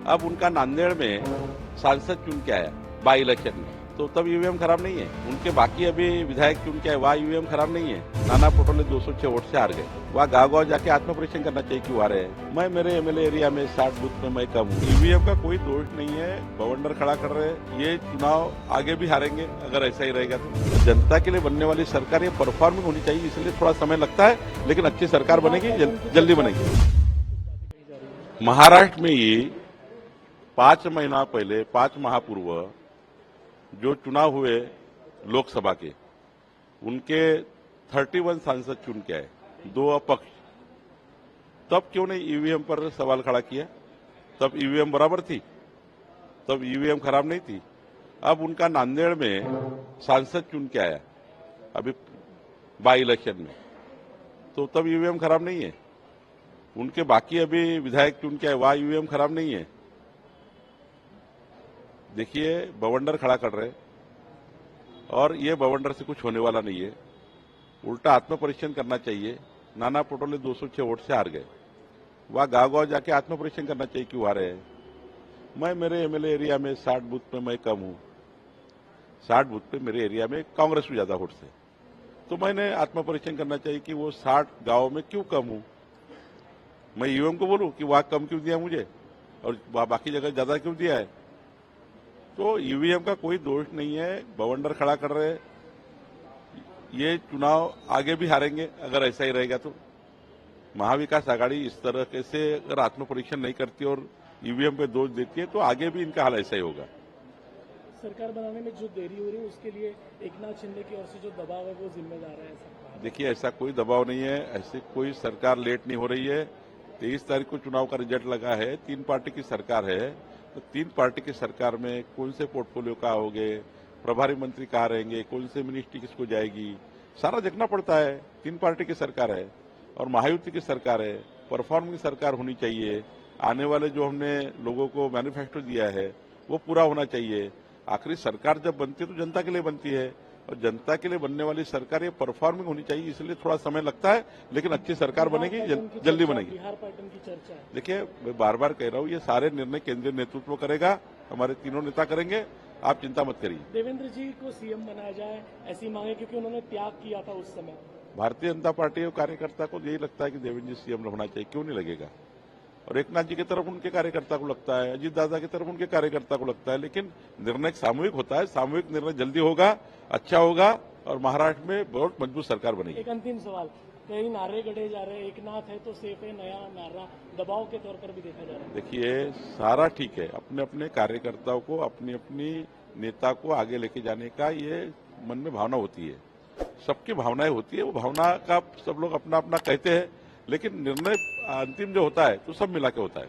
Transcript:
अब उनका नांदेड़ में सांसद चुन के आया बाई इलेक्शन में, तो तब ईवीएम खराब नहीं है। उनके बाकी अभी विधायक चुन के आए, वहाँ ईवीएम खराब नहीं है। नाना पटोले 206 वोट से हार गए। वहाँ गाँव-गाँव जाके आत्म परीक्षण करना चाहिए क्यों आ रहे हैं। मैं मेरे एमएलए एरिया में 60 बूथ में मैं कम हूँ। ईवीएम का कोई दोष नहीं है, बवंडर खड़ा कर रहे हैं। ये चुनाव आगे भी हारेंगे अगर ऐसा ही रहेगा तो। जनता के लिए बनने वाली सरकार ये परफॉर्मिंग होनी चाहिए, इसलिए थोड़ा समय लगता है, लेकिन अच्छी सरकार बनेगी, जल्दी बनेगी। महाराष्ट्र में ही 5 महीना पहले 5 माह पूर्व जो चुनाव हुए लोकसभा के, उनके 31 सांसद चुन के आए, 2 अपक्ष। तब क्यों नहीं ईवीएम पर सवाल खड़ा किया? तब ईवीएम बराबर थी, तब ईवीएम खराब नहीं थी। अब उनका नांदेड़ में सांसद चुन के आया अभी बाई इलेक्शन में, तो तब ईवीएम खराब नहीं है। उनके बाकी अभी विधायक चुन के आए, वहाँ ईवीएम खराब नहीं है। देखिए, बवंडर खड़ा कर रहे और ये बवंडर से कुछ होने वाला नहीं है। उल्टा आत्म परीक्षण करना चाहिए। नाना पटोले 206 वोट से हार गए। वहाँ गाँव-गाँव जाके आत्म परीक्षण करना चाहिए क्यों आ रहे हैं। मैं मेरे एमएलए एरिया में 60 बूथ में मैं कम हूँ। 60 बूथ पे मेरे एरिया में कांग्रेस में ज्यादा वोट से, तो मैंने आत्म परीक्षण करना चाहिए कि वो 60 गाँव में क्यों कम हूँ। मैं ईवीएम को बोलूं कि वहां कम क्यों दिया मुझे और बाकी जगह ज्यादा क्यों दिया है। तो ईवीएम का कोई दोष नहीं है, बवंडर खड़ा कर रहे हैं। ये चुनाव आगे भी हारेंगे अगर ऐसा ही रहेगा तो। महाविकास आघाड़ी इस तरह से अगर आत्म परीक्षण नहीं करती और ईवीएम पे दोष देती है तो आगे भी इनका हाल ऐसा ही होगा। सरकार बनाने में जो देरी हो रही है उसके लिए एकनाथ शिंदे की ओर से जो दबाव है वो जिम्मेदार है सरकार? देखिए, ऐसा कोई दबाव नहीं है, ऐसे कोई सरकार लेट नहीं हो रही है। 23 तारीख को चुनाव का रिजल्ट लगा है, 3 पार्टी की सरकार है, तो 3 पार्टी की सरकार में कौन से पोर्टफोलियो कहाँ होंगे, प्रभारी मंत्री कहाँ रहेंगे, कौन से मिनिस्ट्री किसको जाएगी, सारा देखना पड़ता है। 3 पार्टी की सरकार है और महायुति की सरकार है, परफॉर्मिंग सरकार होनी चाहिए। आने वाले जो हमने लोगों को मैनिफेस्टो दिया है वो पूरा होना चाहिए। आखिरी सरकार जब बनती है तो जनता के लिए बनती है और जनता के लिए बनने वाली सरकार ये परफॉर्मिंग होनी चाहिए, इसलिए थोड़ा समय लगता है, लेकिन अच्छी सरकार बनेगी, जल्दी बनेगी। बिहार पैटर्न की चर्चा है। देखिए, मैं बार बार कह रहा हूँ, ये सारे निर्णय केंद्रीय नेतृत्व करेगा, हमारे तीनों नेता करेंगे, आप चिंता मत करिए। देवेंद्र जी को सीएम बनाया जाए ऐसी मांग है, क्योंकि उन्होंने त्याग किया था उस समय। भारतीय जनता पार्टी और कार्यकर्ता को यही लगता है कि देवेंद्र जी सीएम होना चाहिए, क्यों नहीं लगेगा। और एकनाथ जी की तरफ उनके कार्यकर्ता को लगता है, अजीत दादा की तरफ उनके कार्यकर्ता को लगता है, लेकिन निर्णय सामूहिक होता है। सामूहिक निर्णय जल्दी होगा, अच्छा होगा और महाराष्ट्र में बहुत मजबूत सरकार बनेगी। एक अंतिम सवाल, कई नारे गढ़े जा रहे हैं, एकनाथ है तो सेफ है, नया नारा दबाव के तौर पर भी देखा जा रहा है। देखिए, सारा ठीक है, अपने अपने कार्यकर्ताओं को, अपनी अपनी नेता को आगे लेके जाने का ये मन में भावना होती है, सबकी भावनाएं होती है। वो भावना का सब लोग अपना अपना कहते हैं, लेकिन निर्णय अंतिम जो होता है तो सब मिला के होता है।